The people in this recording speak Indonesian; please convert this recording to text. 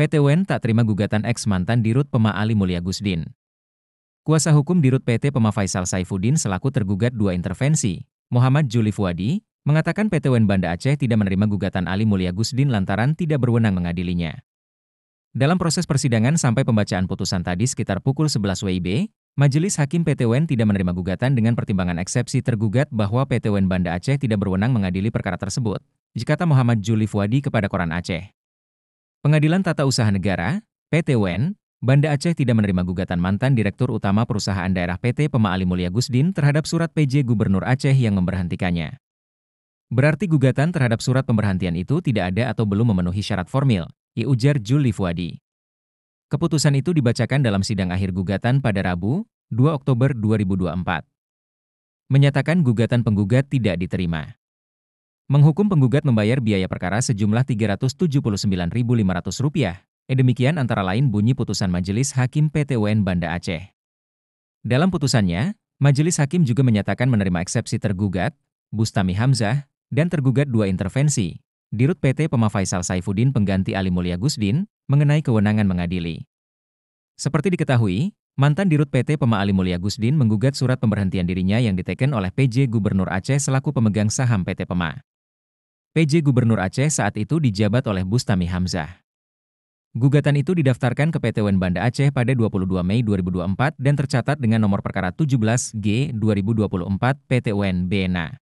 PT UN tak terima gugatan ex-mantan Dirut Pema Ali Mulya Gusdin. Kuasa hukum Dirut PT Pema Faisal Saifuddin selaku tergugat dua intervensi, Muhammad Juli Fuadi, mengatakan PT UN Banda Aceh tidak menerima gugatan Ali Mulya Gusdin lantaran tidak berwenang mengadilinya. Dalam proses persidangan sampai pembacaan putusan tadi sekitar pukul 11 WIB, Majelis Hakim PT UN tidak menerima gugatan dengan pertimbangan eksepsi tergugat bahwa PT UN Banda Aceh tidak berwenang mengadili perkara tersebut, kata Muhammad Juli Fuadi kepada Koran Aceh. Pengadilan Tata Usaha Negara, PT UN, Banda Aceh tidak menerima gugatan mantan Direktur Utama Perusahaan Daerah PT Pema Ali Mulya Gusdin terhadap surat PJ Gubernur Aceh yang memberhentikannya. Berarti gugatan terhadap surat pemberhentian itu tidak ada atau belum memenuhi syarat formil, ujar Juli Fuadi. Keputusan itu dibacakan dalam sidang akhir gugatan pada Rabu, 2 Oktober 2024. Menyatakan gugatan penggugat tidak diterima. Menghukum penggugat membayar biaya perkara sejumlah Rp379.500. Demikian antara lain bunyi putusan Majelis Hakim PT UN Banda Aceh. Dalam putusannya, Majelis Hakim juga menyatakan menerima eksepsi tergugat, Bustami Hamzah, dan tergugat dua intervensi, Dirut PT Pema Faisal Saifuddin pengganti Ali Mulya Gusdin, mengenai kewenangan mengadili. Seperti diketahui, mantan Dirut PT Pema Ali Mulya Gusdin menggugat surat pemberhentian dirinya yang diteken oleh PJ Gubernur Aceh selaku pemegang saham PT Pema. PJ Gubernur Aceh saat itu dijabat oleh Bustami Hamzah. Gugatan itu didaftarkan ke PT UN Banda Aceh pada 22 Mei 2024 dan tercatat dengan nomor perkara 17G 2024 PT UN BNA.